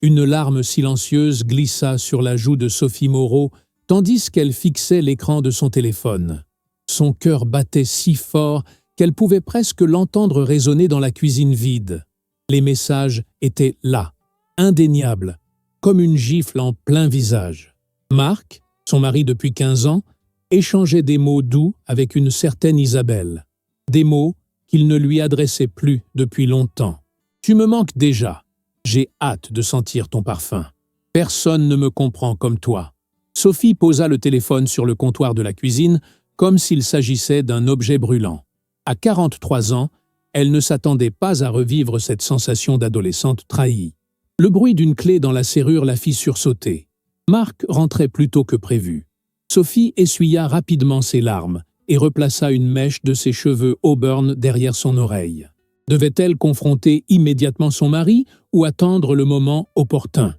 Une larme silencieuse glissa sur la joue de Sophie Moreau, tandis qu'elle fixait l'écran de son téléphone. Son cœur battait si fort qu'elle pouvait presque l'entendre résonner dans la cuisine vide. Les messages étaient là, indéniables, comme une gifle en plein visage. Marc, son mari depuis 15 ans, échangeait des mots doux avec une certaine Isabelle. Des mots qu'il ne lui adressait plus depuis longtemps. « Tu me manques déjà. J'ai hâte de sentir ton parfum. Personne ne me comprend comme toi. » Sophie posa le téléphone sur le comptoir de la cuisine comme s'il s'agissait d'un objet brûlant. À 43 ans, elle ne s'attendait pas à revivre cette sensation d'adolescente trahie. Le bruit d'une clé dans la serrure la fit sursauter. Marc rentrait plus tôt que prévu. Sophie essuya rapidement ses larmes et replaça une mèche de ses cheveux auburn derrière son oreille. Devait-elle confronter immédiatement son mari ou attendre le moment opportun?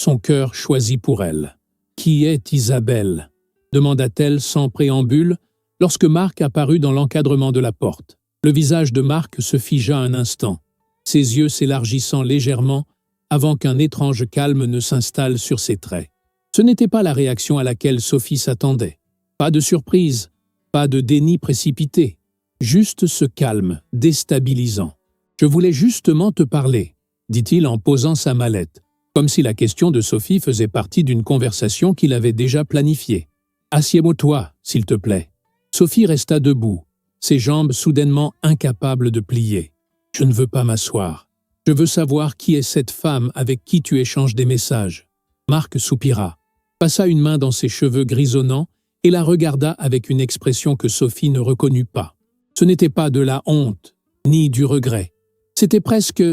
Son cœur choisit pour elle. « Qui est Isabelle ?» demanda-t-elle sans préambule lorsque Marc apparut dans l'encadrement de la porte. Le visage de Marc se figea un instant, ses yeux s'élargissant légèrement avant qu'un étrange calme ne s'installe sur ses traits. Ce n'était pas la réaction à laquelle Sophie s'attendait. Pas de surprise, pas de déni précipité, juste ce calme déstabilisant. « Je voulais justement te parler », dit-il en posant sa mallette, comme si la question de Sophie faisait partie d'une conversation qu'il avait déjà planifiée. « Assieds-moi, s'il te plaît. » Sophie resta debout, ses jambes soudainement incapables de plier. « Je ne veux pas m'asseoir. Je veux savoir qui est cette femme avec qui tu échanges des messages. » Marc soupira, passa une main dans ses cheveux grisonnants et la regarda avec une expression que Sophie ne reconnut pas. Ce n'était pas de la honte, ni du regret. C'était presque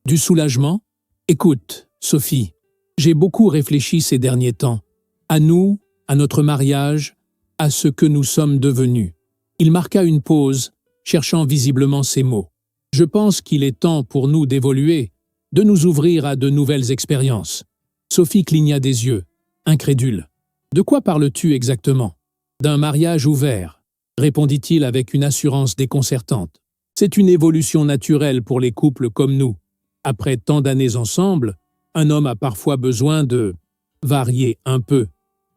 du soulagement. « Écoute, Sophie, j'ai beaucoup réfléchi ces derniers temps. À nous, à notre mariage, à ce que nous sommes devenus. » Il marqua une pause, cherchant visiblement ses mots. « Je pense qu'il est temps pour nous d'évoluer, de nous ouvrir à de nouvelles expériences. » Sophie cligna des yeux, incrédule. « De quoi parles-tu exactement ?»« D'un mariage ouvert, » répondit-il avec une assurance déconcertante. « C'est une évolution naturelle pour les couples comme nous. Après tant d'années ensemble, un homme a parfois besoin de varier un peu. »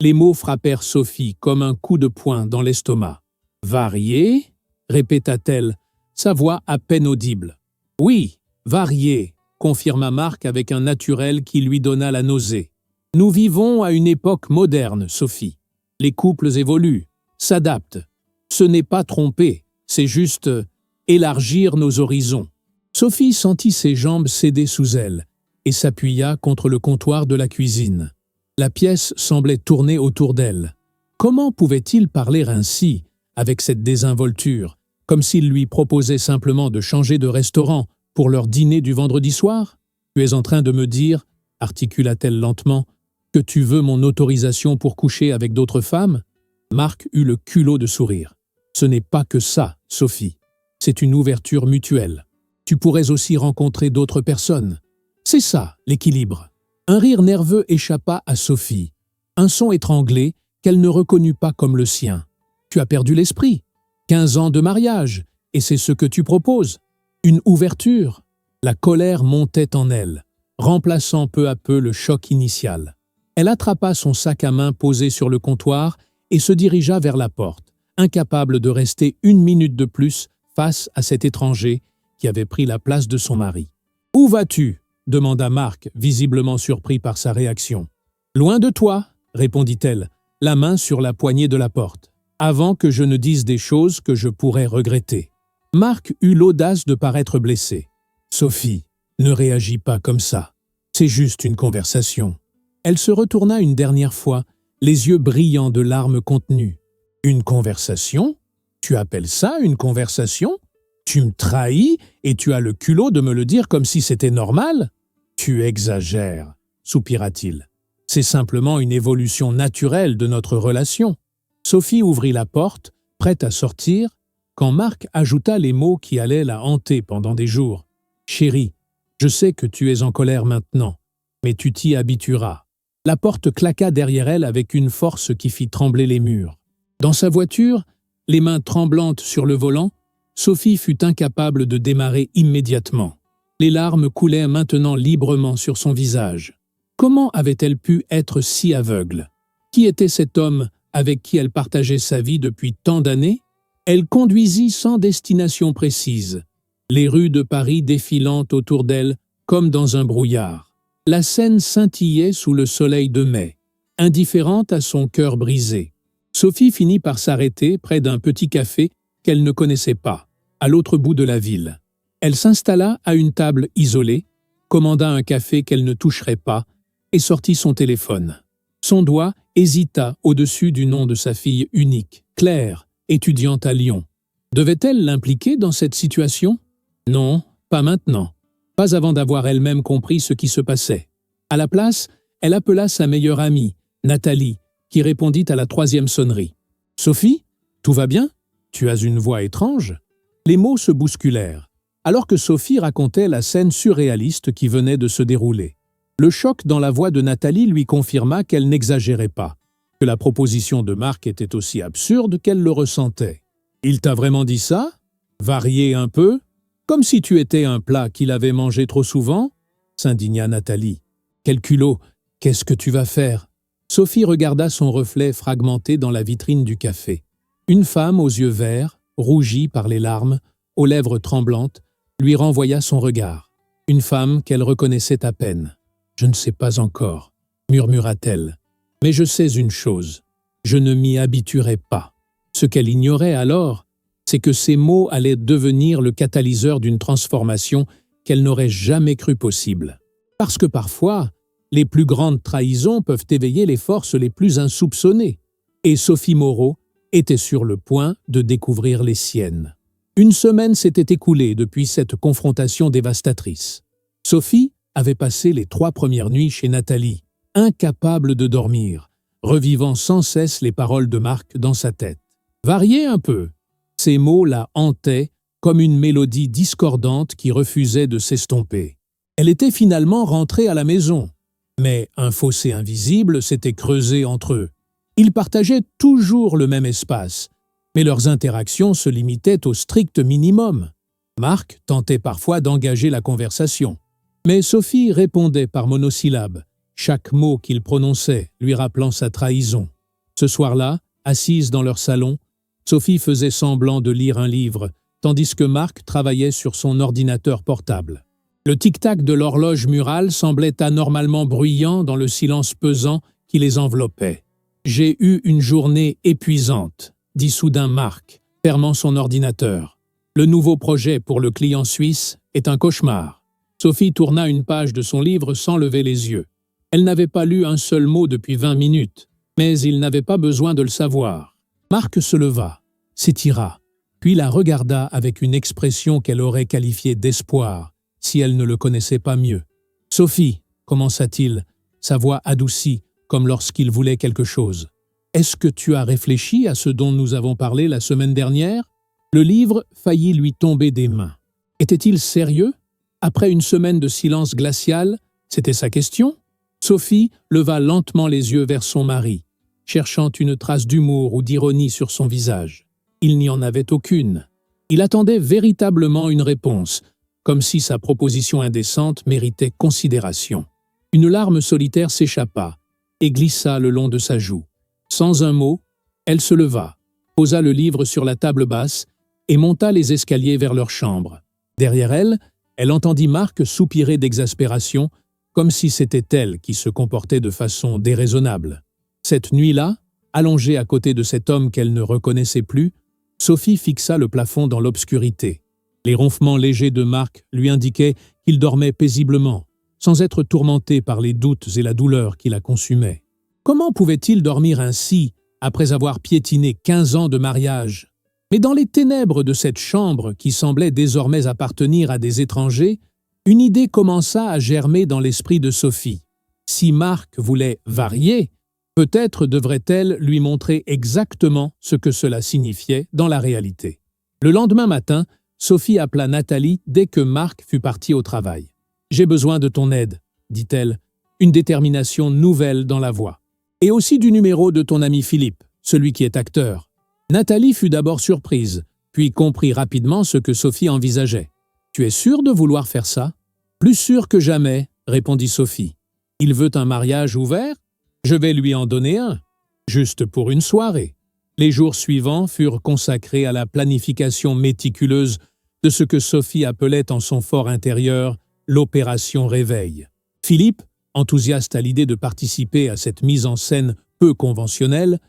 Les mots frappèrent Sophie comme un coup de poing dans l'estomac. « Varier ?» répéta-t-elle, sa voix à peine audible. « Oui, varier », confirma Marc avec un naturel qui lui donna la nausée. « Nous vivons à une époque moderne, Sophie. Les couples évoluent, s'adaptent. Ce n'est pas tromper, c'est juste élargir nos horizons. » Sophie sentit ses jambes céder sous elle et s'appuya contre le comptoir de la cuisine. La pièce semblait tourner autour d'elle. Comment pouvait-il parler ainsi, avec cette désinvolture, comme s'il lui proposait simplement de changer de restaurant pour leur dîner du vendredi soir? « Tu es en train de me dire, » articula-t-elle lentement, « que tu veux mon autorisation pour coucher avec d'autres femmes ?» Marc eut le culot de sourire. « Ce n'est pas que ça, Sophie. C'est une ouverture mutuelle. Tu pourrais aussi rencontrer d'autres personnes. C'est ça, l'équilibre. » Un rire nerveux échappa à Sophie, un son étranglé qu'elle ne reconnut pas comme le sien. « Tu as perdu l'esprit. 15 ans de mariage, et c'est ce que tu proposes. Une ouverture. » La colère montait en elle, remplaçant peu à peu le choc initial. Elle attrapa son sac à main posé sur le comptoir et se dirigea vers la porte, incapable de rester une minute de plus face à cet étranger qui avait pris la place de son mari. « Où vas-tu » demanda Marc, visiblement surpris par sa réaction. « Loin de toi » répondit-elle, la main sur la poignée de la porte, « avant que je ne dise des choses que je pourrais regretter. » Marc eut l'audace de paraître blessé. « Sophie, ne réagis pas comme ça. C'est juste une conversation. » Elle se retourna une dernière fois, les yeux brillants de larmes contenues. « Une conversation? Tu appelles ça une conversation? Tu me trahis et tu as le culot de me le dire comme si c'était normal? » « Tu exagères, » soupira-t-il. « C'est simplement une évolution naturelle de notre relation. » Sophie ouvrit la porte, prête à sortir, quand Marc ajouta les mots qui allaient la hanter pendant des jours. « Chérie, je sais que tu es en colère maintenant, mais tu t'y habitueras. » La porte claqua derrière elle avec une force qui fit trembler les murs. Dans sa voiture, les mains tremblantes sur le volant, Sophie fut incapable de démarrer immédiatement. Les larmes coulaient maintenant librement sur son visage. Comment avait-elle pu être si aveugle? Qui était cet homme avec qui elle partageait sa vie depuis tant d'années? Elle conduisit sans destination précise, les rues de Paris défilant autour d'elle comme dans un brouillard. La Seine scintillait sous le soleil de mai, indifférente à son cœur brisé. Sophie finit par s'arrêter près d'un petit café qu'elle ne connaissait pas, à l'autre bout de la ville. Elle s'installa à une table isolée, commanda un café qu'elle ne toucherait pas et sortit son téléphone. Son doigt hésita au-dessus du nom de sa fille unique, Claire, étudiante à Lyon. Devait-elle l'impliquer dans cette situation? Non, pas maintenant. Pas avant d'avoir elle-même compris ce qui se passait. À la place, elle appela sa meilleure amie, Nathalie, qui répondit à la 3e sonnerie. « Sophie, tout va bien? Tu as une voix étrange ?» Les mots se bousculèrent, alors que Sophie racontait la scène surréaliste qui venait de se dérouler. Le choc dans la voix de Nathalie lui confirma qu'elle n'exagérait pas, que la proposition de Marc était aussi absurde qu'elle le ressentait. « Il t'a vraiment dit ça? Varier un peu? Comme si tu étais un plat qu'il avait mangé trop souvent ?» s'indigna Nathalie. « Quel culot! Qu'est-ce que tu vas faire ?» Sophie regarda son reflet fragmenté dans la vitrine du café. Une femme aux yeux verts, rougie par les larmes, aux lèvres tremblantes, lui renvoya son regard. Une femme qu'elle reconnaissait à peine. « Je ne sais pas encore, » murmura-t-elle. « Mais je sais une chose, je ne m'y habituerai pas. » Ce qu'elle ignorait alors, c'est que ces mots allaient devenir le catalyseur d'une transformation qu'elle n'aurait jamais cru possible. Parce que parfois, les plus grandes trahisons peuvent éveiller les forces les plus insoupçonnées. Et Sophie Moreau était sur le point de découvrir les siennes. Une semaine s'était écoulée depuis cette confrontation dévastatrice. Sophie avait passé les 3 premières nuits chez Nathalie, incapable de dormir, revivant sans cesse les paroles de Marc dans sa tête. Variez un peu. Ces mots la hantaient comme une mélodie discordante qui refusait de s'estomper. Elle était finalement rentrée à la maison, mais un fossé invisible s'était creusé entre eux. Ils partageaient toujours le même espace, mais leurs interactions se limitaient au strict minimum. Marc tentait parfois d'engager la conversation, mais Sophie répondait par monosyllabes, chaque mot qu'il prononçait lui rappelant sa trahison. Ce soir-là, assise dans leur salon, Sophie faisait semblant de lire un livre, tandis que Marc travaillait sur son ordinateur portable. Le tic-tac de l'horloge murale semblait anormalement bruyant dans le silence pesant qui les enveloppait. « J'ai eu une journée épuisante », dit soudain Marc, fermant son ordinateur. « Le nouveau projet pour le client suisse est un cauchemar. » Sophie tourna une page de son livre sans lever les yeux. Elle n'avait pas lu un seul mot depuis 20 minutes, mais il n'avait pas besoin de le savoir. Marc se leva, s'étira, puis la regarda avec une expression qu'elle aurait qualifiée d'espoir, si elle ne le connaissait pas mieux. « Sophie, » commença-t-il, sa voix adoucie, comme lorsqu'il voulait quelque chose. « Est-ce que tu as réfléchi à ce dont nous avons parlé la semaine dernière ?» Le livre faillit lui tomber des mains. Était-il sérieux? Après une semaine de silence glacial, c'était sa question? Sophie leva lentement les yeux vers son mari, cherchant une trace d'humour ou d'ironie sur son visage. Il n'y en avait aucune. Il attendait véritablement une réponse, comme si sa proposition indécente méritait considération. Une larme solitaire s'échappa et glissa le long de sa joue. Sans un mot, elle se leva, posa le livre sur la table basse et monta les escaliers vers leur chambre. Derrière elle, elle entendit Marc soupirer d'exaspération, comme si c'était elle qui se comportait de façon déraisonnable. Cette nuit-là, allongée à côté de cet homme qu'elle ne reconnaissait plus, Sophie fixa le plafond dans l'obscurité. Les ronflements légers de Marc lui indiquaient qu'il dormait paisiblement, sans être tourmenté par les doutes et la douleur qui la consumaient. Comment pouvait-il dormir ainsi après avoir piétiné 15 ans de mariage? Mais dans les ténèbres de cette chambre qui semblait désormais appartenir à des étrangers, une idée commença à germer dans l'esprit de Sophie. Si Marc voulait varier, peut-être devrait-elle lui montrer exactement ce que cela signifiait dans la réalité. Le lendemain matin, Sophie appela Nathalie dès que Marc fut parti au travail. « J'ai besoin de ton aide », dit-elle, une détermination nouvelle dans la voix. « Et aussi du numéro de ton ami Philippe, celui qui est acteur. » Nathalie fut d'abord surprise, puis comprit rapidement ce que Sophie envisageait. « Tu es sûre de vouloir faire ça ?»« Plus sûre que jamais, » répondit Sophie. Il veut un mariage ouvert? Je vais lui en donner un, juste pour une soirée. Les jours suivants furent consacrés à la planification méticuleuse de ce que Sophie appelait en son fort intérieur l'opération réveil. Philippe, enthousiaste à l'idée de participer à cette mise en scène peu conventionnelle,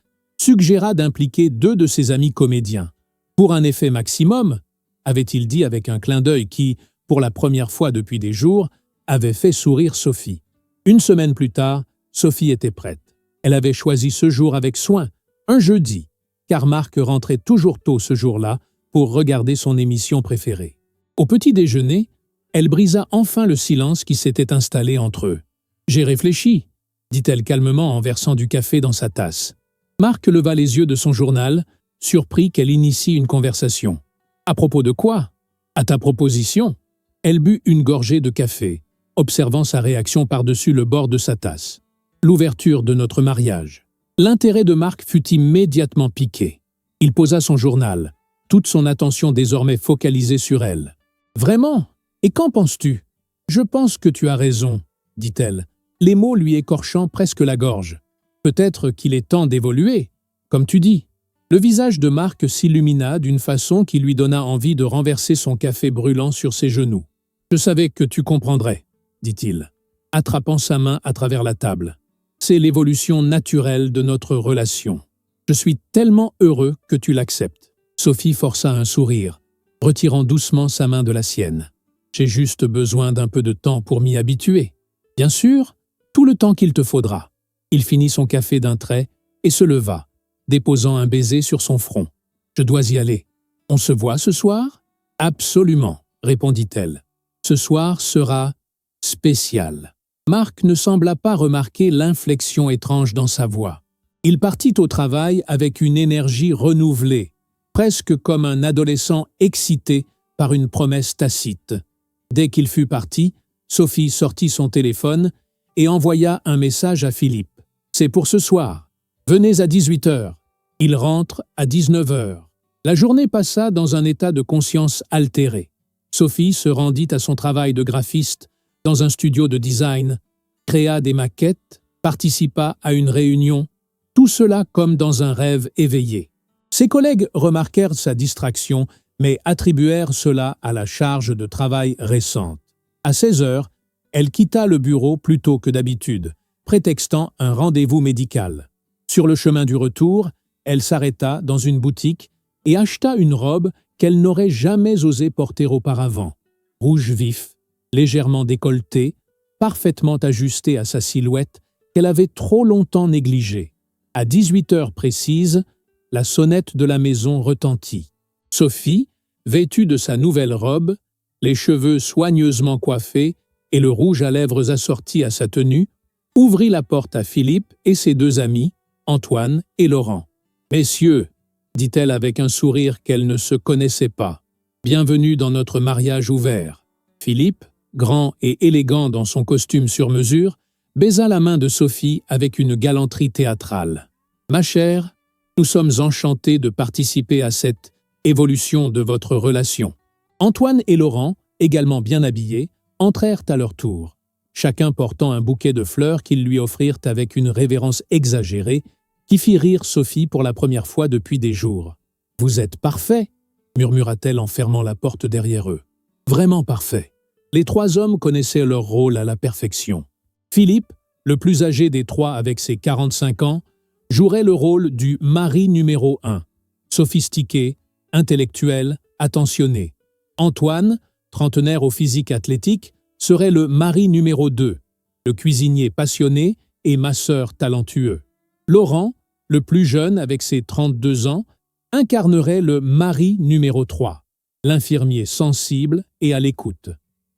suggéra d'impliquer 2 de ses amis comédiens. Pour un effet maximum, avait-il dit avec un clin d'œil qui, pour la première fois depuis des jours, avait fait sourire Sophie. Une semaine plus tard, Sophie était prête. Elle avait choisi ce jour avec soin, un jeudi, car Marc rentrait toujours tôt ce jour-là pour regarder son émission préférée. Au petit déjeuner, elle brisa enfin le silence qui s'était installé entre eux. « J'ai réfléchi », dit-elle calmement en versant du café dans sa tasse. Marc leva les yeux de son journal, surpris qu'elle initie une conversation. « À propos de quoi ? À ta proposition ?» Elle but une gorgée de café, observant sa réaction par-dessus le bord de sa tasse. « L'ouverture de notre mariage. » L'intérêt de Marc fut immédiatement piqué. Il posa son journal, toute son attention désormais focalisée sur elle. « Vraiment ? Et qu'en penses-tu ? » « Je pense que tu as raison, » dit-elle, les mots lui écorchant presque la gorge. « Peut-être qu'il est temps d'évoluer, comme tu dis. » Le visage de Marc s'illumina d'une façon qui lui donna envie de renverser son café brûlant sur ses genoux. « Je savais que tu comprendrais, » dit-il, attrapant sa main à travers la table. « C'est l'évolution naturelle de notre relation. Je suis tellement heureux que tu l'acceptes. » Sophie força un sourire, retirant doucement sa main de la sienne. « J'ai juste besoin d'un peu de temps pour m'y habituer. Bien sûr, tout le temps qu'il te faudra. » Il finit son café d'un trait et se leva, déposant un baiser sur son front. « Je dois y aller. On se voit ce soir ? » « Absolument, » répondit-elle. « Ce soir sera spécial. » Marc ne sembla pas remarquer l'inflexion étrange dans sa voix. Il partit au travail avec une énergie renouvelée, presque comme un adolescent excité par une promesse tacite. Dès qu'il fut parti, Sophie sortit son téléphone et envoya un message à Philippe. « C'est pour ce soir. Venez à 18h. Il rentre à 19h. » La journée passa dans un état de conscience altéré. Sophie se rendit à son travail de graphiste dans un studio de design, créa des maquettes, participa à une réunion, tout cela comme dans un rêve éveillé. Ses collègues remarquèrent sa distraction, mais attribuèrent cela à la charge de travail récente. À 16h, elle quitta le bureau plus tôt que d'habitude, prétextant un rendez-vous médical. Sur le chemin du retour, elle s'arrêta dans une boutique et acheta une robe qu'elle n'aurait jamais osé porter auparavant. Rouge vif, légèrement décolletée, parfaitement ajustée à sa silhouette qu'elle avait trop longtemps négligée. À 18h précises, la sonnette de la maison retentit. Sophie, vêtue de sa nouvelle robe, les cheveux soigneusement coiffés et le rouge à lèvres assorti à sa tenue, ouvrit la porte à Philippe et ses 2 amis, Antoine et Laurent. « Messieurs, » dit-elle avec un sourire qu'elle ne se connaissait pas, « bienvenue dans notre mariage ouvert. » Philippe, grand et élégant dans son costume sur mesure, baisa la main de Sophie avec une galanterie théâtrale. « Ma chère, nous sommes enchantés de participer à cette évolution de votre relation. » Antoine et Laurent, également bien habillés, entrèrent à leur tour, chacun portant un bouquet de fleurs qu'ils lui offrirent avec une révérence exagérée qui fit rire Sophie pour la première fois depuis des jours. « Vous êtes parfait !» murmura-t-elle en fermant la porte derrière eux. « Vraiment parfait !» Les 3 hommes connaissaient leur rôle à la perfection. Philippe, le plus âgé des 3 avec ses 45 ans, jouerait le rôle du mari numéro 1, sophistiqué, intellectuel, attentionné. Antoine, trentenaire au physique athlétique, serait le mari numéro 2, le cuisinier passionné et masseur talentueux. Laurent, le plus jeune avec ses 32 ans, incarnerait le mari numéro 3, l'infirmier sensible et à l'écoute.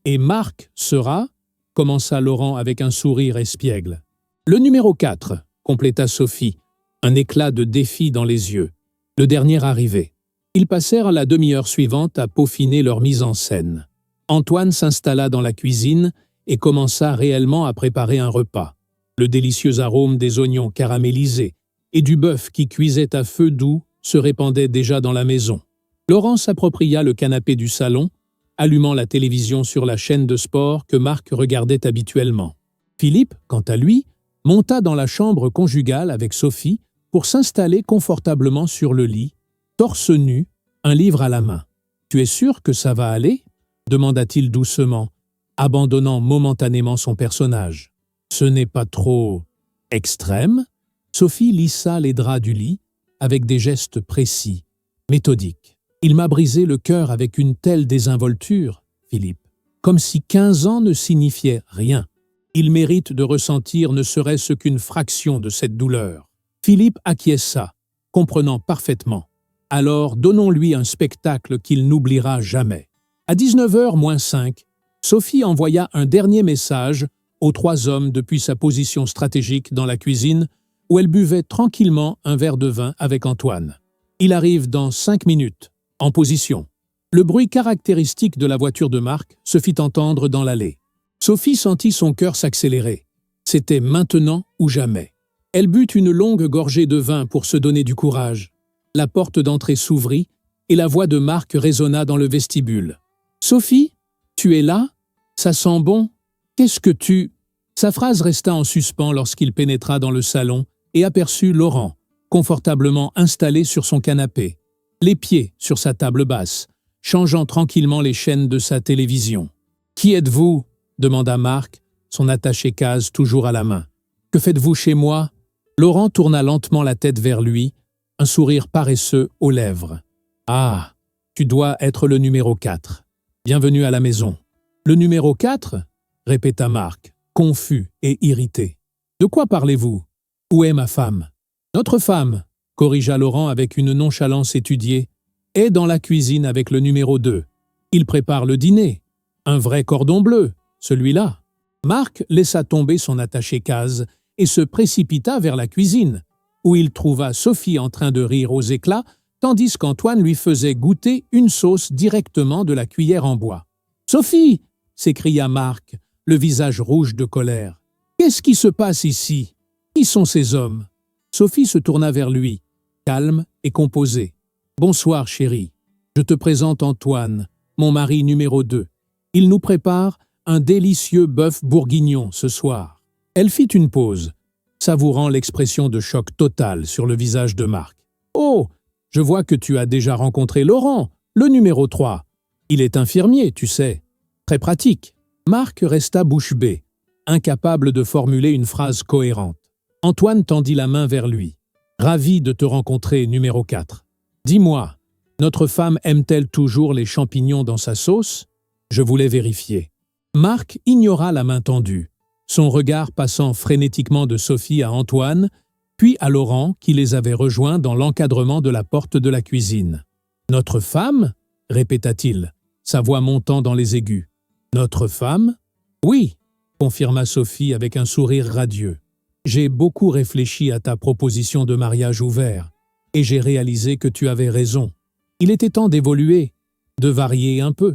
Et Marc sera, commença Laurent avec un sourire espiègle. Le numéro 4, compléta Sophie, un éclat de défi dans les yeux, le dernier arrivé. Ils passèrent la demi-heure suivante à peaufiner leur mise en scène. Antoine s'installa dans la cuisine et commença réellement à préparer un repas. Le délicieux arôme des oignons caramélisés et du bœuf qui cuisait à feu doux se répandait déjà dans la maison. Laurent s'appropria le canapé du salon, allumant la télévision sur la chaîne de sport que Marc regardait habituellement. Philippe, quant à lui, monta dans la chambre conjugale avec Sophie pour s'installer confortablement sur le lit, torse nu, un livre à la main. « Tu es sûr que ça va aller ?» demanda-t-il doucement, abandonnant momentanément son personnage. « Ce n'est pas trop extrême ?» Sophie lissa les draps du lit avec des gestes précis, méthodiques. « Il m'a brisé le cœur avec une telle désinvolture, Philippe, comme si 15 ans ne signifiaient rien. Il mérite de ressentir ne serait-ce qu'une fraction de cette douleur. » Philippe acquiesça, comprenant parfaitement. « Alors donnons-lui un spectacle qu'il n'oubliera jamais. » À 19h moins 5, Sophie envoya un dernier message aux 3 hommes depuis sa position stratégique dans la cuisine où elle buvait tranquillement un verre de vin avec Antoine. « Il arrive dans 5 minutes. En position. » Le bruit caractéristique de la voiture de Marc se fit entendre dans l'allée. Sophie sentit son cœur s'accélérer. C'était maintenant ou jamais. Elle but une longue gorgée de vin pour se donner du courage. La porte d'entrée s'ouvrit et la voix de Marc résonna dans le vestibule. « Sophie, tu es là? Ça sent bon? Qu'est-ce que tu… » Sa phrase resta en suspens lorsqu'il pénétra dans le salon et aperçut Laurent, confortablement installé sur son canapé, les pieds sur sa table basse, changeant tranquillement les chaînes de sa télévision. « Qui êtes-vous » demanda Marc, son attaché-case toujours à la main. « Que faites-vous chez moi ?» Laurent tourna lentement la tête vers lui, un sourire paresseux aux lèvres. « Ah, tu dois être le numéro 4. Bienvenue à la maison. »« Le numéro 4 » répéta Marc, confus et irrité. « De quoi parlez-vous? Où est ma femme ?»« Notre femme, » corrigea Laurent avec une nonchalance étudiée, « est dans la cuisine avec le numéro 2. Il prépare le dîner. Un vrai cordon bleu, celui-là. » Marc laissa tomber son attaché-case et se précipita vers la cuisine, où il trouva Sophie en train de rire aux éclats, tandis qu'Antoine lui faisait goûter une sauce directement de la cuillère en bois. « Sophie !» s'écria Marc, le visage rouge de colère. « Qu'est-ce qui se passe ici? Qui sont ces hommes ?» Sophie se tourna vers lui, calme et composée. « Bonsoir, chérie. Je te présente Antoine, mon mari numéro 2. Il nous prépare un délicieux bœuf bourguignon ce soir. » Elle fit une pause, savourant l'expression de choc total sur le visage de Marc. « Oh, je vois que tu as déjà rencontré Laurent, le numéro 3. Il est infirmier, tu sais. Très pratique. » Marc resta bouche bée, incapable de formuler une phrase cohérente. Antoine tendit la main vers lui. « Ravi de te rencontrer, numéro 4. Dis-moi, notre femme aime-t-elle toujours les champignons dans sa sauce? Je voulais vérifier. » Marc ignora la main tendue, son regard passant frénétiquement de Sophie à Antoine, puis à Laurent qui les avait rejoints dans l'encadrement de la porte de la cuisine. « Notre femme ?» répéta-t-il, sa voix montant dans les aigus. « Notre femme ?»« Oui », confirma Sophie avec un sourire radieux. « J'ai beaucoup réfléchi à ta proposition de mariage ouvert, et j'ai réalisé que tu avais raison. Il était temps d'évoluer, de varier un peu. »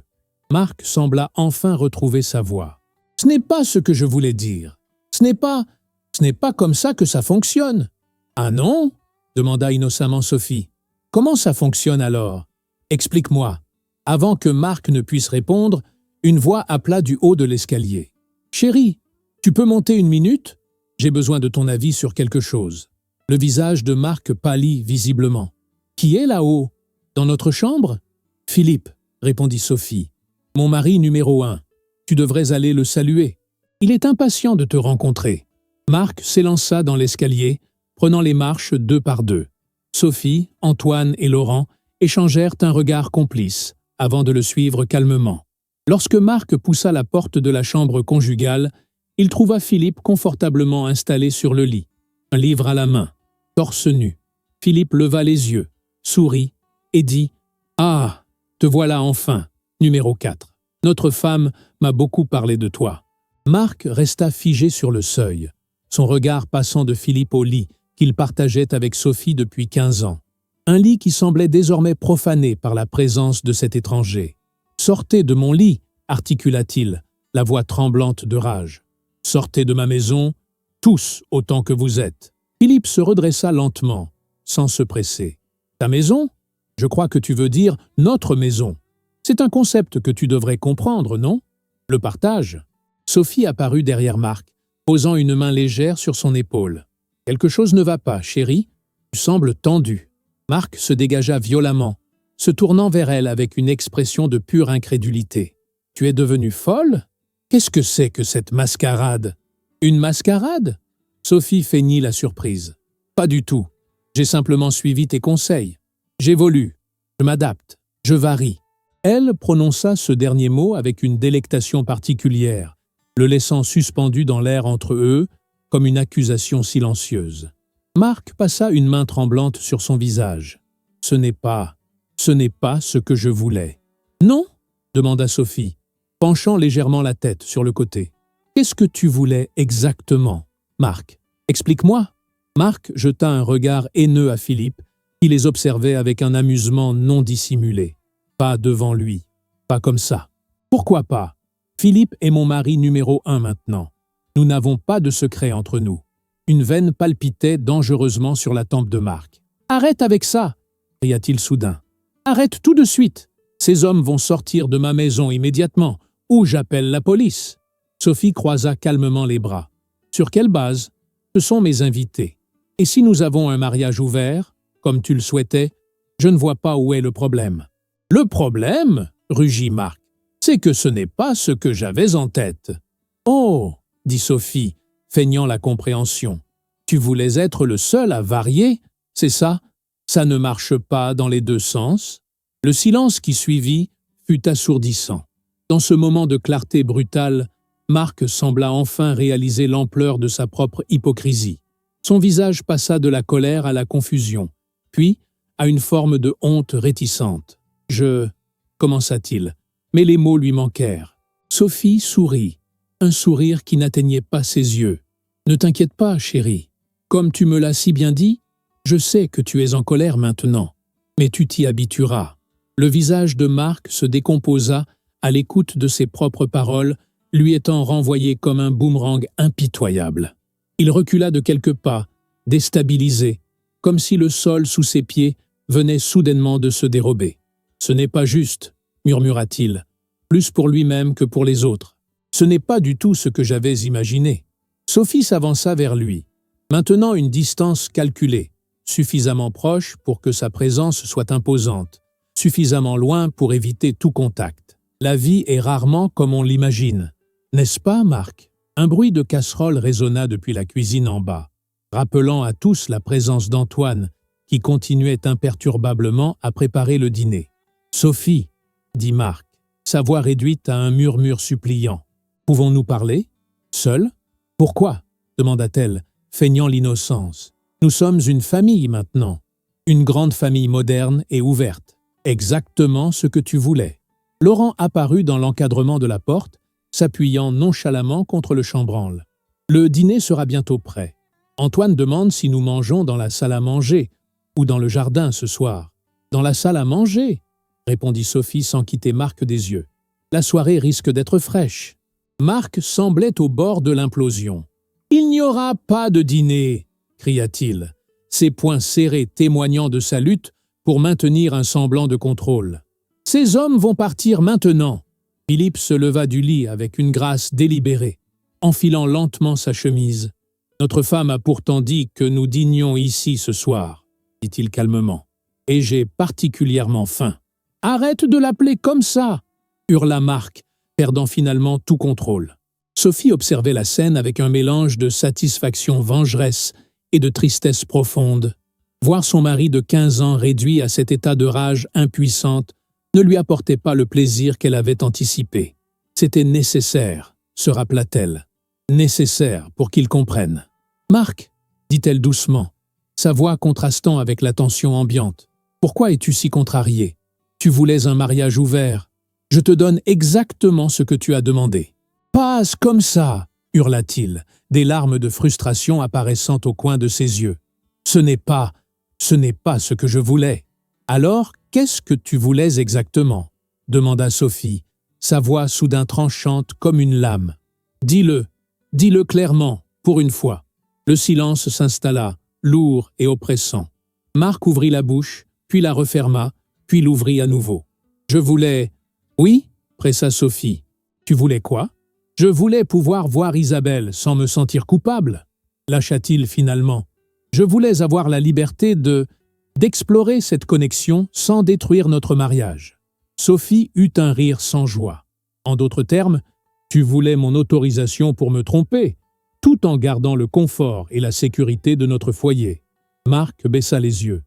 Marc sembla enfin retrouver sa voix. « Ce n'est pas ce que je voulais dire. Ce n'est pas comme ça que ça fonctionne. »« Ah non ?» demanda innocemment Sophie. « Comment ça fonctionne alors? Explique-moi. » Avant que Marc ne puisse répondre, une voix appela du haut de l'escalier. « Chérie, tu peux monter une minute? J'ai besoin de ton avis sur quelque chose. » Le visage de Marc pâlit visiblement. « Qui est là-haut? Dans notre chambre? »« Philippe, » répondit Sophie. « Mon mari numéro 1. Tu devrais aller le saluer. Il est impatient de te rencontrer. » Marc s'élança dans l'escalier, prenant les marches 2 par 2. Sophie, Antoine et Laurent échangèrent un regard complice, avant de le suivre calmement. Lorsque Marc poussa la porte de la chambre conjugale, il trouva Philippe confortablement installé sur le lit, un livre à la main, torse nu. Philippe leva les yeux, sourit et dit « Ah, te voilà enfin, numéro 4. Notre femme m'a beaucoup parlé de toi. » Marc resta figé sur le seuil, son regard passant de Philippe au lit qu'il partageait avec Sophie depuis 15 ans. Un lit qui semblait désormais profané par la présence de cet étranger. « Sortez de mon lit !» articula-t-il, la voix tremblante de rage. « Sortez de ma maison, tous autant que vous êtes. » Philippe se redressa lentement, sans se presser. « Ta maison? Je crois que tu veux dire notre maison. C'est un concept que tu devrais comprendre, non? Le partage. » Sophie apparut derrière Marc, posant une main légère sur son épaule. « Quelque chose ne va pas, chérie. Tu sembles tendue. » Marc se dégagea violemment, se tournant vers elle avec une expression de pure incrédulité. « Tu es devenue folle? Qu'est-ce que c'est que cette mascarade? » « Une mascarade ?» Sophie feignit la surprise. « Pas du tout. J'ai simplement suivi tes conseils. J'évolue, je m'adapte, je varie. » Elle prononça ce dernier mot avec une délectation particulière, le laissant suspendu dans l'air entre eux, comme une accusation silencieuse. Marc passa une main tremblante sur son visage. « Ce n'est pas ce que je voulais. »« Non ?» demanda Sophie, penchant légèrement la tête sur le côté. « Qu'est-ce que tu voulais exactement, Marc? Explique-moi. » Marc jeta un regard haineux à Philippe, qui les observait avec un amusement non dissimulé. Pas devant lui, pas comme ça. Pourquoi pas? Philippe est mon mari numéro 1 maintenant. Nous n'avons pas de secret entre nous. Une veine palpitait dangereusement sur la tempe de Marc. « Arrête avec ça !» cria-t-il soudain. « Arrête tout de suite! Ces hommes vont sortir de ma maison immédiatement, ou j'appelle la police. » Sophie croisa calmement les bras. « Sur quelle base? Ce sont mes invités. Et si nous avons un mariage ouvert, comme tu le souhaitais, je ne vois pas où est le problème. »« Le problème, rugit Marc, c'est que ce n'est pas ce que j'avais en tête. »« Oh, dit Sophie, feignant la compréhension, tu voulais être le seul à varier, c'est ça? Ça ne marche pas dans les deux sens. » Le silence qui suivit fut assourdissant. Dans ce moment de clarté brutale, Marc sembla enfin réaliser l'ampleur de sa propre hypocrisie. Son visage passa de la colère à la confusion, puis à une forme de honte réticente. « Je... » commença-t-il, mais les mots lui manquèrent. Sophie sourit, un sourire qui n'atteignait pas ses yeux. « Ne t'inquiète pas, chérie. Comme tu me l'as si bien dit, je sais que tu es en colère maintenant, mais tu t'y habitueras. » Le visage de Marc se décomposa à l'écoute de ses propres paroles, lui étant renvoyé comme un boomerang impitoyable. Il recula de quelques pas, déstabilisé, comme si le sol sous ses pieds venait soudainement de se dérober. « Ce n'est pas juste, » murmura-t-il, plus pour lui-même que pour les autres. « Ce n'est pas du tout ce que j'avais imaginé. » Sophie s'avança vers lui, maintenant une distance calculée, suffisamment proche pour que sa présence soit imposante, suffisamment loin pour éviter tout contact. La vie est rarement comme on l'imagine. N'est-ce pas, Marc? Un bruit de casserole résonna depuis la cuisine en bas, rappelant à tous la présence d'Antoine, qui continuait imperturbablement à préparer le dîner. « Sophie, » dit Marc, sa voix réduite à un murmure suppliant. « Pouvons-nous parler? Seul? Pourquoi? » demanda-t-elle, feignant l'innocence. « Nous sommes une famille maintenant, une grande famille moderne et ouverte. Exactement ce que tu voulais. » Laurent apparut dans l'encadrement de la porte, s'appuyant nonchalamment contre le chambranle. « Le dîner sera bientôt prêt. Antoine demande si nous mangeons dans la salle à manger ou dans le jardin ce soir. »« Dans la salle à manger !» répondit Sophie sans quitter Marc des yeux. « La soirée risque d'être fraîche. » Marc semblait au bord de l'implosion. « Il n'y aura pas de dîner !» cria-t-il, ses poings serrés témoignant de sa lutte pour maintenir un semblant de contrôle. « Ces hommes vont partir maintenant !» Philippe se leva du lit avec une grâce délibérée, enfilant lentement sa chemise. « Notre femme a pourtant dit que nous dînions ici ce soir, » dit-il calmement, « et j'ai particulièrement faim. »« Arrête de l'appeler comme ça !» hurla Marc, perdant finalement tout contrôle. Sophie observait la scène avec un mélange de satisfaction vengeresse et de tristesse profonde. Voir son mari de 15 ans réduit à cet état de rage impuissante ne lui apportait pas le plaisir qu'elle avait anticipé. C'était nécessaire, se rappela-t-elle, nécessaire pour qu'il comprenne. « Marc, » dit-elle doucement, sa voix contrastant avec la tension ambiante, « pourquoi es-tu si contrarié? Tu voulais un mariage ouvert. Je te donne exactement ce que tu as demandé. »« Passe comme ça !» hurla-t-il, des larmes de frustration apparaissant au coin de ses yeux. « Ce n'est pas ce que je voulais. »« Alors, qu'est-ce que tu voulais exactement ?» demanda Sophie, sa voix soudain tranchante comme une lame. « Dis-le clairement, pour une fois. » Le silence s'installa, lourd et oppressant. Marc ouvrit la bouche, puis la referma, puis l'ouvrit à nouveau. « Je voulais... » « Oui » pressa Sophie. « Tu voulais quoi ?»« Je voulais pouvoir voir Isabelle sans me sentir coupable, lâcha-t-il finalement. Je voulais avoir la liberté d'explorer cette connexion sans détruire notre mariage. Sophie eut un rire sans joie. En d'autres termes, tu voulais mon autorisation pour me tromper, tout en gardant le confort et la sécurité de notre foyer. Marc baissa les yeux.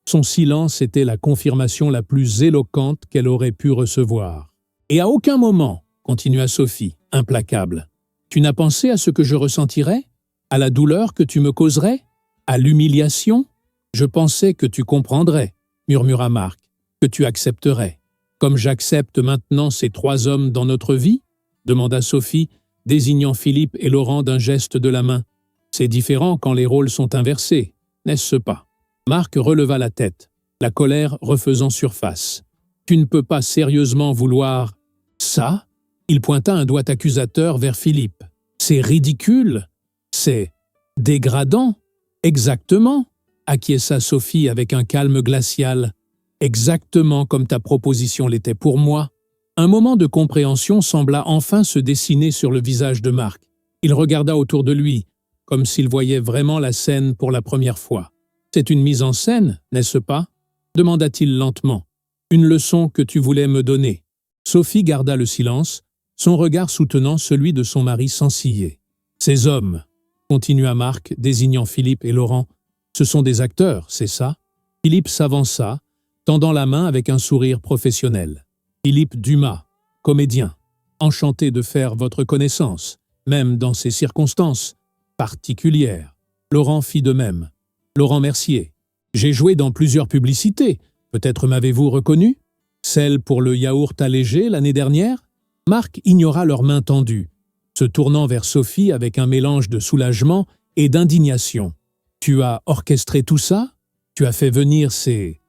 Son silence était la confirmation la plus éloquente qu'elle aurait pu recevoir. Et à aucun moment, continua Sophie, implacable, tu n'as pensé à ce que je ressentirais? À la douleur que tu me causerais? À l'humiliation? Je pensais que tu comprendrais, murmura Marc, que tu accepterais. Comme j'accepte maintenant ces 3 hommes dans notre vie? Demanda Sophie, désignant Philippe et Laurent d'un geste de la main. C'est différent quand les rôles sont inversés, n'est-ce pas? Marc releva la tête, la colère refaisant surface. Tu ne peux pas sérieusement vouloir… Ça? Il pointa un doigt accusateur vers Philippe. C'est ridicule. C'est dégradant. Exactement, acquiesça Sophie avec un calme glacial. Exactement comme ta proposition l'était pour moi. Un moment de compréhension sembla enfin se dessiner sur le visage de Marc. Il regarda autour de lui, comme s'il voyait vraiment la scène pour la première fois. « C'est une mise en scène, n'est-ce pas ?» demanda-t-il lentement. « Une leçon que tu voulais me donner. » Sophie garda le silence, son regard soutenant celui de son mari sans ciller. « Ces hommes, » continua Marc, désignant Philippe et Laurent, « ce sont des acteurs, c'est ça ?» Philippe s'avança, tendant la main avec un sourire professionnel. « Philippe Dumas, comédien, enchanté de faire votre connaissance, même dans ces circonstances particulières. » Laurent fit de même. Laurent Mercier. J'ai joué dans plusieurs publicités. Peut-être m'avez-vous reconnu? Celle pour le yaourt allégé l'année dernière? Marc ignora leurs mains tendues, se tournant vers Sophie avec un mélange de soulagement et d'indignation. Tu as orchestré tout ça? Tu as fait venir ces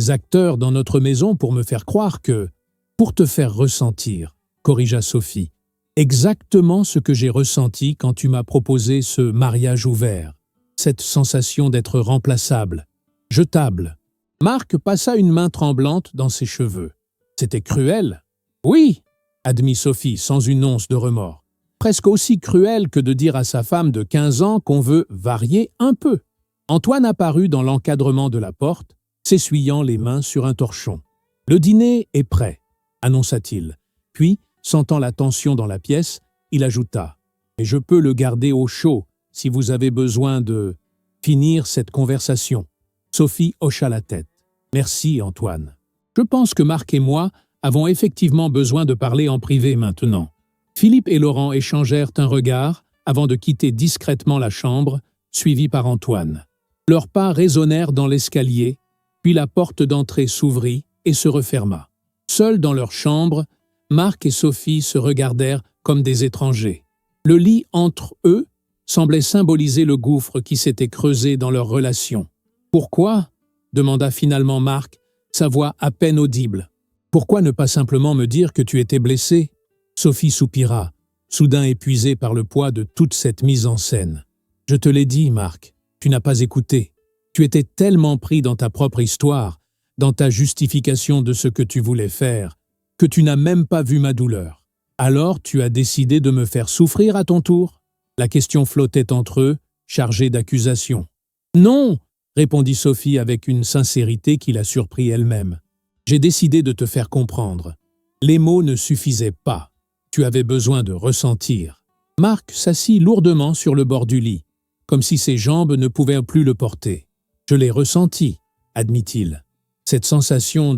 acteurs dans notre maison pour me faire croire que… Pour te faire ressentir, corrigea Sophie, exactement ce que j'ai ressenti quand tu m'as proposé ce mariage ouvert. Cette sensation d'être remplaçable, jetable. Marc passa une main tremblante dans ses cheveux. C'était cruel. Oui, admit Sophie sans une once de remords. Presque aussi cruel que de dire à sa femme de 15 ans qu'on veut varier un peu. Antoine apparut dans l'encadrement de la porte, s'essuyant les mains sur un torchon. « Le dîner est prêt », annonça-t-il. Puis, sentant la tension dans la pièce, il ajouta « Mais je peux le garder au chaud si vous avez besoin de finir cette conversation. » Sophie hocha la tête. « Merci, Antoine. Je pense que Marc et moi avons effectivement besoin de parler en privé maintenant. » Philippe et Laurent échangèrent un regard avant de quitter discrètement la chambre, suivis par Antoine. Leurs pas résonnèrent dans l'escalier, puis la porte d'entrée s'ouvrit et se referma. Seuls dans leur chambre, Marc et Sophie se regardèrent comme des étrangers. Le lit entre eux semblait symboliser le gouffre qui s'était creusé dans leur relation. « Pourquoi ?» demanda finalement Marc, sa voix à peine audible. « Pourquoi ne pas simplement me dire que tu étais blessé ?» Sophie soupira, soudain épuisée par le poids de toute cette mise en scène. « Je te l'ai dit, Marc, tu n'as pas écouté. Tu étais tellement pris dans ta propre histoire, dans ta justification de ce que tu voulais faire, que tu n'as même pas vu ma douleur. Alors tu as décidé de me faire souffrir à ton tour ?» La question flottait entre eux, chargée d'accusations. « Non !» répondit Sophie avec une sincérité qui la surprit elle-même. « J'ai décidé de te faire comprendre. Les mots ne suffisaient pas. Tu avais besoin de ressentir. » Marc s'assit lourdement sur le bord du lit, comme si ses jambes ne pouvaient plus le porter. « Je l'ai ressenti, » admit-il. Cette sensation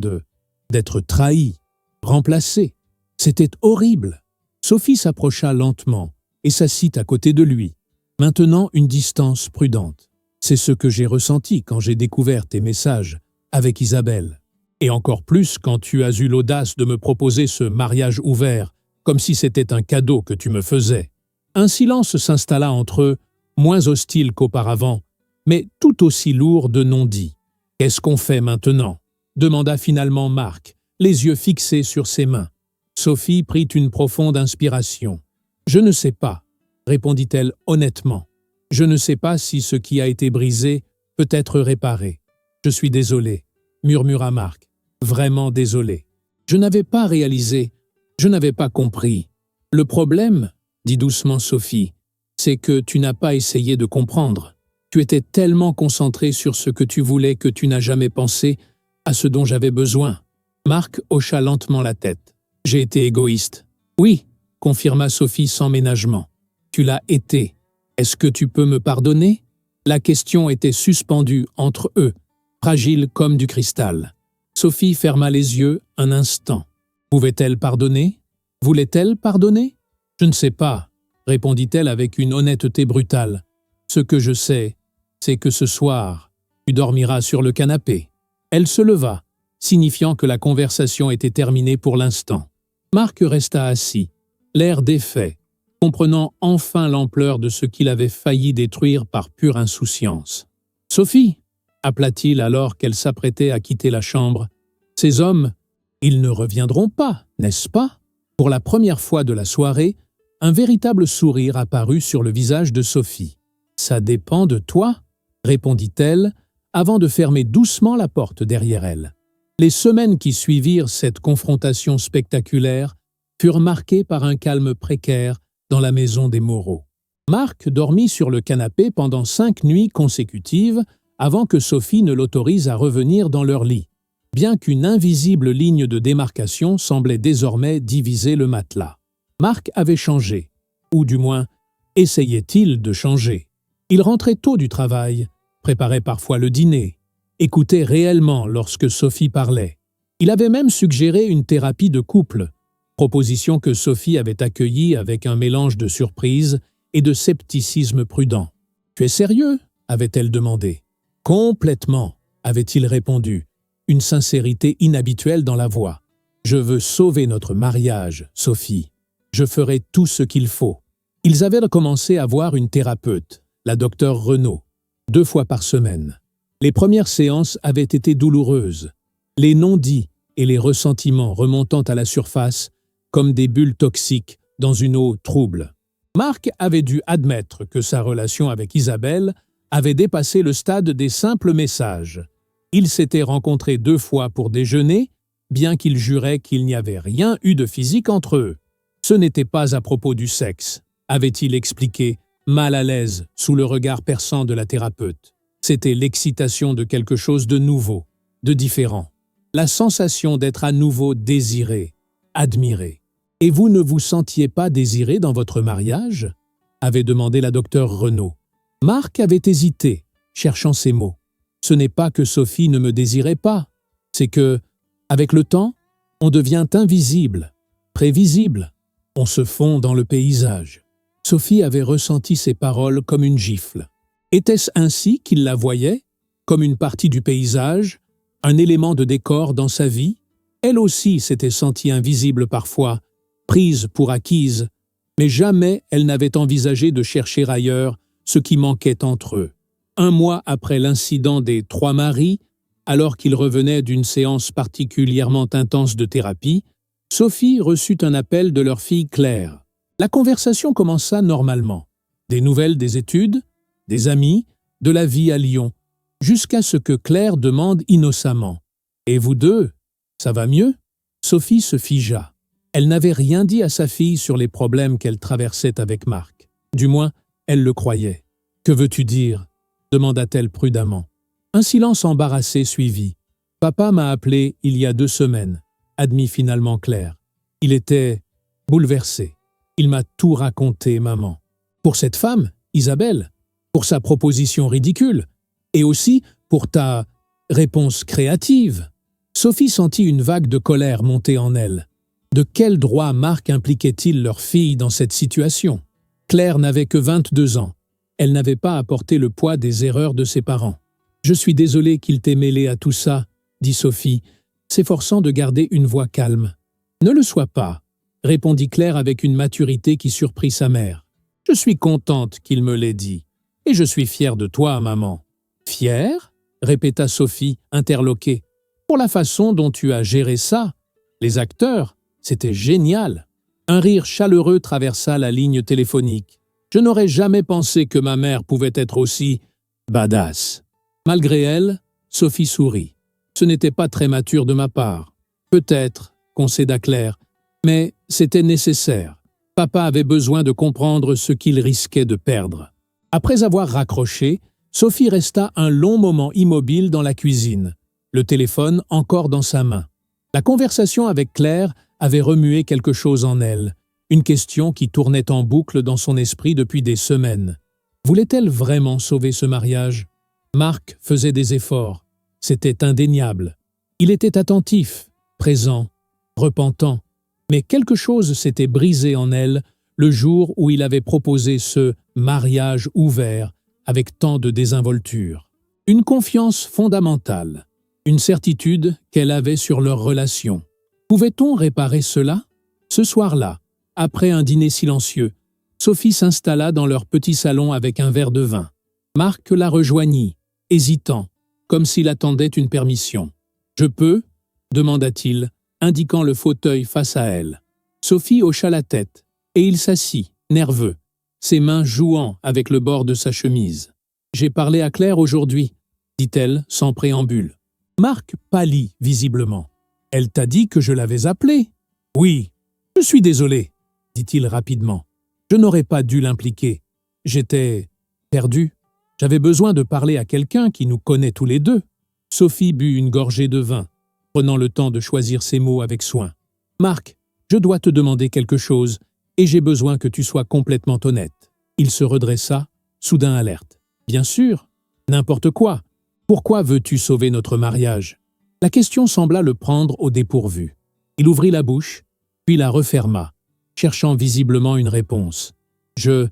d'être trahi, remplacé, c'était horrible. Sophie s'approcha lentement et s'assit à côté de lui, maintenant une distance prudente. C'est ce que j'ai ressenti quand j'ai découvert tes messages avec Isabelle. Et encore plus quand tu as eu l'audace de me proposer ce mariage ouvert, comme si c'était un cadeau que tu me faisais. Un silence s'installa entre eux, moins hostile qu'auparavant, mais tout aussi lourd de non-dits. « Qu'est-ce qu'on fait maintenant ?» demanda finalement Marc, les yeux fixés sur ses mains. Sophie prit une profonde inspiration. « Je ne sais pas, » répondit-elle honnêtement. « Je ne sais pas si ce qui a été brisé peut être réparé. Je suis désolé, » murmura Marc. « Vraiment désolé. Je n'avais pas réalisé, je n'avais pas compris. Le problème, dit doucement Sophie, c'est que tu n'as pas essayé de comprendre. Tu étais tellement concentré sur ce que tu voulais que tu n'as jamais pensé à ce dont j'avais besoin. Marc hocha lentement la tête. J'ai été égoïste. Oui, confirma Sophie sans ménagement. Tu l'as été. Est-ce que tu peux me pardonner? La question était suspendue entre eux, fragile comme du cristal. Sophie ferma les yeux un instant. Pouvait-elle pardonner? Voulait-elle pardonner? Je ne sais pas, répondit-elle avec une honnêteté brutale. Ce que je sais, c'est que ce soir, tu dormiras sur le canapé. Elle se leva, signifiant que la conversation était terminée pour l'instant. Marc resta assis, l'air défait, comprenant enfin l'ampleur de ce qu'il avait failli détruire par pure insouciance. « Sophie !» appela-t-il alors qu'elle s'apprêtait à quitter la chambre. « Ces hommes, ils ne reviendront pas, n'est-ce pas ?» Pour la première fois de la soirée, un véritable sourire apparut sur le visage de Sophie. « Ça dépend de toi ?» répondit-elle, avant de fermer doucement la porte derrière elle. Les semaines qui suivirent cette confrontation spectaculaire furent marquées par un calme précaire dans la maison des Moreau. Marc dormit sur le canapé pendant 5 nuits consécutives avant que Sophie ne l'autorise à revenir dans leur lit, bien qu'une invisible ligne de démarcation semblait désormais diviser le matelas. Marc avait changé, ou du moins, essayait-il de changer. Il rentrait tôt du travail, préparait parfois le dîner, écoutait réellement lorsque Sophie parlait. Il avait même suggéré une thérapie de couple, proposition que Sophie avait accueillie avec un mélange de surprise et de scepticisme prudent. « Tu es sérieux ?» avait-elle demandé. « Complètement », avait-il répondu, une sincérité inhabituelle dans la voix. « Je veux sauver notre mariage, Sophie. Je ferai tout ce qu'il faut. » Ils avaient commencé à voir une thérapeute, la docteure Renaud, 2 fois par semaine. Les premières séances avaient été douloureuses, les non-dits et les ressentiments remontant à la surface comme des bulles toxiques dans une eau trouble. Marc avait dû admettre que sa relation avec Isabelle avait dépassé le stade des simples messages. Ils s'étaient rencontrés 2 fois pour déjeuner, bien qu'ils juraient qu'il n'y avait rien eu de physique entre eux. Ce n'était pas à propos du sexe, avait-il expliqué, mal à l'aise sous le regard perçant de la thérapeute. C'était l'excitation de quelque chose de nouveau, de différent. La sensation d'être à nouveau désiré, admiré. « Et vous ne vous sentiez pas désiré dans votre mariage ?» avait demandé la docteure Renaud. Marc avait hésité, cherchant ses mots. « Ce n'est pas que Sophie ne me désirait pas, c'est que, avec le temps, on devient invisible, prévisible, on se fond dans le paysage. » Sophie avait ressenti ces paroles comme une gifle. Était-ce ainsi qu'il la voyait, comme une partie du paysage, un élément de décor dans sa vie? Elle aussi s'était sentie invisible parfois, prise pour acquise, mais jamais elle n'avait envisagé de chercher ailleurs ce qui manquait entre eux. 1 mois après l'incident des 3 maris, alors qu'ils revenaient d'une séance particulièrement intense de thérapie, Sophie reçut un appel de leur fille Claire. La conversation commença normalement. Des nouvelles des études, des amis, de la vie à Lyon, jusqu'à ce que Claire demande innocemment « Et vous deux, ça va mieux ?» Sophie se figea. Elle n'avait rien dit à sa fille sur les problèmes qu'elle traversait avec Marc. Du moins, elle le croyait. « Que veux-tu dire ?» demanda-t-elle prudemment. Un silence embarrassé suivit. « Papa m'a appelé il y a 2 semaines », admit finalement Claire. Il était bouleversé. Il m'a tout raconté, maman. Pour cette femme, Isabelle, pour sa proposition ridicule, et aussi pour ta réponse créative. Sophie sentit une vague de colère monter en elle. De quel droit Marc impliquait-il leur fille dans cette situation? Claire n'avait que 22 ans. Elle n'avait pas apporté le poids des erreurs de ses parents. « Je suis désolée qu'il t'ait mêlé à tout ça », dit Sophie, s'efforçant de garder une voix calme. « Ne le sois pas », répondit Claire avec une maturité qui surprit sa mère. « Je suis contente qu'il me l'ait dit, et je suis fière de toi, maman. »« Fière ?» répéta Sophie, interloquée. « Pour la façon dont tu as géré ça. Les acteurs, c'était génial. » Un rire chaleureux traversa la ligne téléphonique. « Je n'aurais jamais pensé que ma mère pouvait être aussi badass. » Malgré elle, Sophie sourit. « Ce n'était pas très mature de ma part. Peut-être, concéda Claire, mais c'était nécessaire. Papa avait besoin de comprendre ce qu'il risquait de perdre. Après avoir raccroché, Sophie resta un long moment immobile dans la cuisine, le téléphone encore dans sa main. La conversation avec Claire avait remué quelque chose en elle, une question qui tournait en boucle dans son esprit depuis des semaines. Voulait-elle vraiment sauver ce mariage? Marc faisait des efforts. C'était indéniable. Il était attentif, présent, repentant. Mais quelque chose s'était brisé en elle le jour où il avait proposé ce mariage ouvert avec tant de désinvolture. Une confiance fondamentale, une certitude qu'elle avait sur leur relation. Pouvait-on réparer cela? Ce soir-là, après un dîner silencieux, Sophie s'installa dans leur petit salon avec un verre de vin. Marc la rejoignit, hésitant, comme s'il attendait une permission. « Je peux ?» demanda-t-il, indiquant le fauteuil face à elle. Sophie hocha la tête, et il s'assit, nerveux, ses mains jouant avec le bord de sa chemise. « J'ai parlé à Claire aujourd'hui, » dit-elle sans préambule. Marc pâlit visiblement. « Elle t'a dit que je l'avais appelée ?»« Oui, je suis désolé, » dit-il rapidement. « Je n'aurais pas dû l'impliquer. J'étais perdu. J'avais besoin de parler à quelqu'un qui nous connaît tous les deux. » Sophie but une gorgée de vin, prenant le temps de choisir ses mots avec soin. « Marc, je dois te demander quelque chose, et j'ai besoin que tu sois complètement honnête. » Il se redressa, soudain alerte. « Bien sûr, n'importe quoi. Pourquoi veux-tu sauver notre mariage ?» La question sembla le prendre au dépourvu. Il ouvrit la bouche, puis la referma, cherchant visiblement une réponse. « Je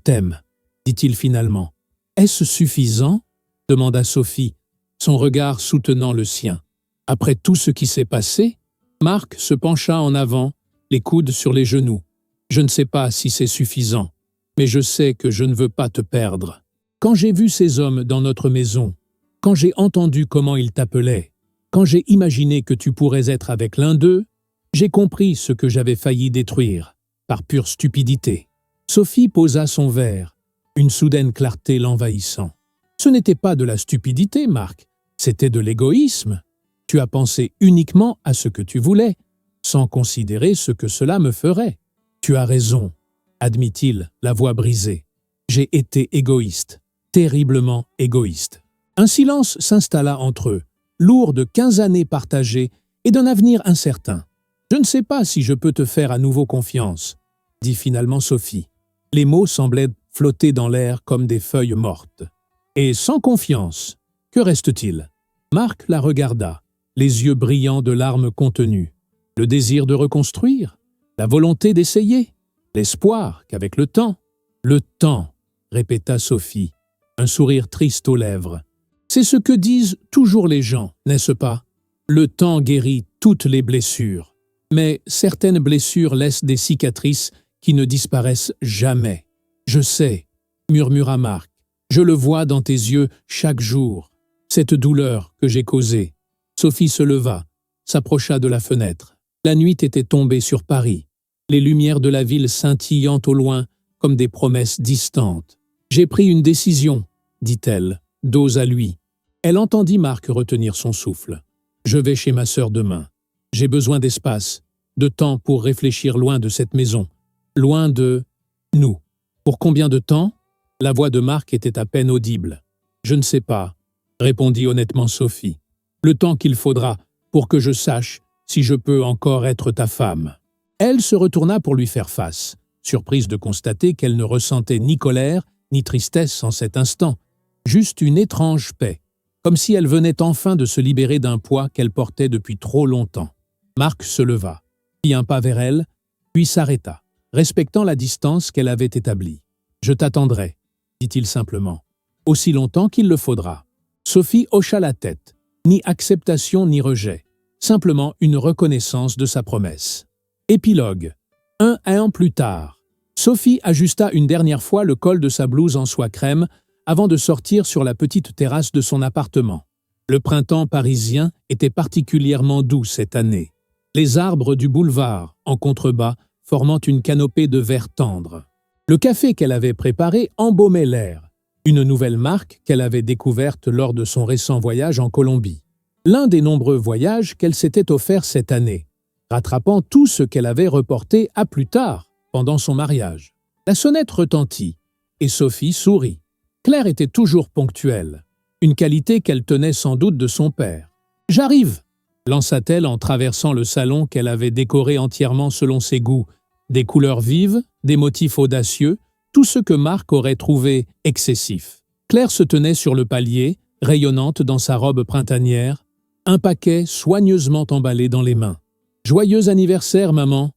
t'aime, » dit-il finalement. « Est-ce suffisant ?» demanda Sophie, son regard soutenant le sien. Après tout ce qui s'est passé, Marc se pencha en avant, les coudes sur les genoux. « Je ne sais pas si c'est suffisant, mais je sais que je ne veux pas te perdre. Quand j'ai vu ces hommes dans notre maison, quand j'ai entendu comment ils t'appelaient, quand j'ai imaginé que tu pourrais être avec l'un d'eux, j'ai compris ce que j'avais failli détruire, par pure stupidité. » Sophie posa son verre, une soudaine clarté l'envahissant. « Ce n'était pas de la stupidité, Marc, c'était de l'égoïsme. Tu as pensé uniquement à ce que tu voulais, sans considérer ce que cela me ferait. Tu as raison, » admit-il, la voix brisée. « J'ai été égoïste, terriblement égoïste. » Un silence s'installa entre eux, lourd de 15 années partagées et d'un avenir incertain. « Je ne sais pas si je peux te faire à nouveau confiance, » dit finalement Sophie. Les mots semblaient flotter dans l'air comme des feuilles mortes. « Et sans confiance, que reste-t-il » Marc la regarda, les yeux brillants de larmes contenues. Le désir de reconstruire, la volonté d'essayer, l'espoir qu'avec le temps, répéta Sophie, un sourire triste aux lèvres. C'est ce que disent toujours les gens, n'est-ce pas? Le temps guérit toutes les blessures, mais certaines blessures laissent des cicatrices qui ne disparaissent jamais. Je sais, murmura Marc, je le vois dans tes yeux chaque jour, cette douleur que j'ai causée. Sophie se leva, s'approcha de la fenêtre. La nuit était tombée sur Paris, les lumières de la ville scintillant au loin comme des promesses distantes. « J'ai pris une décision, » dit-elle, dos à lui. Elle entendit Marc retenir son souffle. « Je vais chez ma sœur demain. J'ai besoin d'espace, de temps pour réfléchir loin de cette maison, loin de nous. » Pour combien de temps? La voix de Marc était à peine audible. « Je ne sais pas, » répondit honnêtement Sophie. « Le temps qu'il faudra pour que je sache si je peux encore être ta femme. » Elle se retourna pour lui faire face, surprise de constater qu'elle ne ressentait ni colère ni tristesse en cet instant, juste une étrange paix, comme si elle venait enfin de se libérer d'un poids qu'elle portait depuis trop longtemps. Marc se leva, fit un pas vers elle, puis s'arrêta, respectant la distance qu'elle avait établie. « Je t'attendrai, » dit-il simplement, « aussi longtemps qu'il le faudra. » Sophie hocha la tête, ni acceptation ni rejet, simplement une reconnaissance de sa promesse. Épilogue. 1 an plus tard, Sophie ajusta une dernière fois le col de sa blouse en soie crème avant de sortir sur la petite terrasse de son appartement. Le printemps parisien était particulièrement doux cette année. Les arbres du boulevard, en contrebas, formant une canopée de vert tendre. Le café qu'elle avait préparé embaumait l'air, une nouvelle marque qu'elle avait découverte lors de son récent voyage en Colombie. L'un des nombreux voyages qu'elle s'était offert cette année, rattrapant tout ce qu'elle avait reporté à plus tard. pendant son mariage. La sonnette retentit, et Sophie sourit. Claire était toujours ponctuelle, une qualité qu'elle tenait sans doute de son père. « J'arrive !» lança-t-elle en traversant le salon qu'elle avait décoré entièrement selon ses goûts. Des couleurs vives, des motifs audacieux, tout ce que Marc aurait trouvé excessif. Claire se tenait sur le palier, rayonnante dans sa robe printanière, un paquet soigneusement emballé dans les mains. « Joyeux anniversaire, maman !»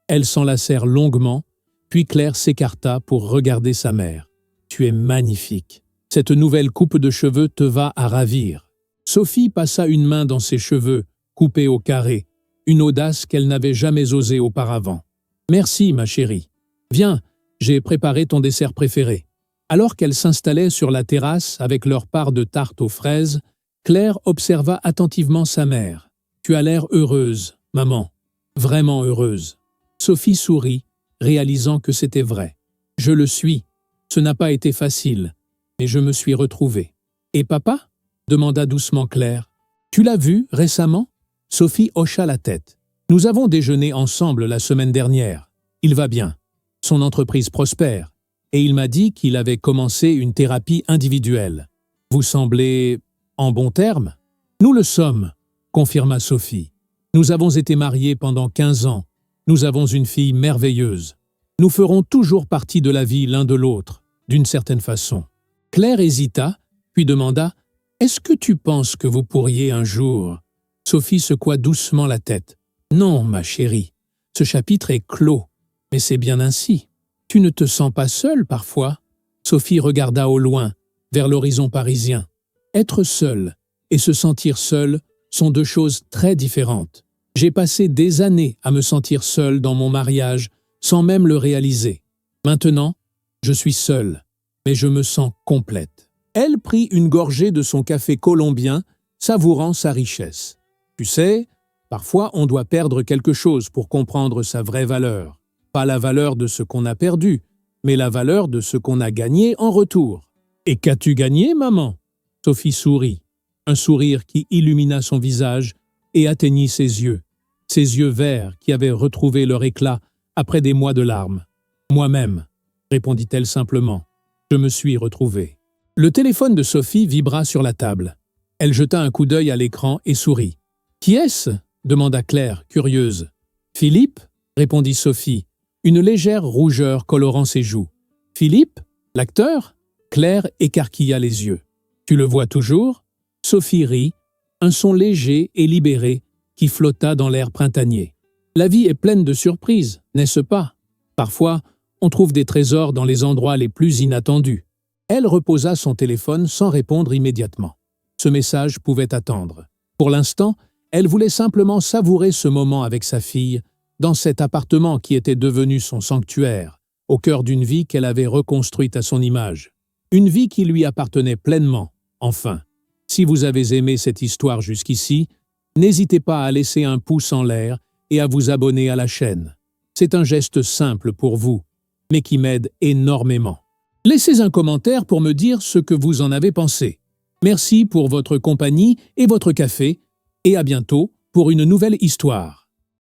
Elles s'enlacèrent longuement, puis Claire s'écarta pour regarder sa mère. « Tu es magnifique. Cette nouvelle coupe de cheveux te va à ravir. » Sophie passa une main dans ses cheveux, coupés au carré, une audace qu'elle n'avait jamais osée auparavant. « Merci, ma chérie. Viens, j'ai préparé ton dessert préféré. » Alors qu'elle s'installait sur la terrasse avec leur part de tarte aux fraises, Claire observa attentivement sa mère. « Tu as l'air heureuse, maman. Vraiment heureuse. » Sophie sourit, réalisant que c'était vrai. « Je le suis. Ce n'a pas été facile, mais je me suis retrouvée. »« Et papa ?» demanda doucement Claire. « Tu l'as vu récemment ?» Sophie hocha la tête. « Nous avons déjeuné ensemble la semaine dernière. Il va bien. Son entreprise prospère. Et il m'a dit qu'il avait commencé une thérapie individuelle. Vous semblez en bons termes ? » « Nous le sommes, » confirma Sophie. « Nous avons été mariés pendant 15 ans. Nous avons une fille merveilleuse. Nous ferons toujours partie de la vie l'un de l'autre, d'une certaine façon. » Claire hésita, puis demanda « Est-ce que tu penses que vous pourriez un jour ?» Sophie secoua doucement la tête. « Non, ma chérie, ce chapitre est clos, mais c'est bien ainsi. Tu ne te sens pas seule parfois ?» Sophie regarda au loin, vers l'horizon parisien. Être seule et se sentir seule sont deux choses très différentes. J'ai passé des années à me sentir seule dans mon mariage, sans même le réaliser. Maintenant, je suis seule, mais je me sens complète. Elle prit une gorgée de son café colombien, savourant sa richesse. Tu sais, parfois on doit perdre quelque chose pour comprendre sa vraie valeur. Pas la valeur de ce qu'on a perdu, mais la valeur de ce qu'on a gagné en retour. Et qu'as-tu gagné, maman ? Sophie sourit, un sourire qui illumina son visage et atteignit ses yeux verts qui avaient retrouvé leur éclat après des mois de larmes. Moi-même, répondit-elle simplement, je me suis retrouvée. Le téléphone de Sophie vibra sur la table. Elle jeta un coup d'œil à l'écran et sourit. « Qui est-ce » demanda Claire, curieuse. « Philippe » répondit Sophie, une légère rougeur colorant ses joues. « Philippe, l'acteur » Claire écarquilla les yeux. « Tu le vois toujours » Sophie rit, un son léger et libéré qui flotta dans l'air printanier. La vie est pleine de surprises, n'est-ce pas? Parfois, on trouve des trésors dans les endroits les plus inattendus. Elle reposa son téléphone sans répondre immédiatement. Ce message pouvait attendre. Pour l'instant, elle voulait simplement savourer ce moment avec sa fille, dans cet appartement qui était devenu son sanctuaire, au cœur d'une vie qu'elle avait reconstruite à son image. Une vie qui lui appartenait pleinement, enfin. Si vous avez aimé cette histoire jusqu'ici, n'hésitez pas à laisser un pouce en l'air et à vous abonner à la chaîne. C'est un geste simple pour vous, mais qui m'aide énormément. Laissez un commentaire pour me dire ce que vous en avez pensé. Merci pour votre compagnie et votre café, et à bientôt pour une nouvelle histoire.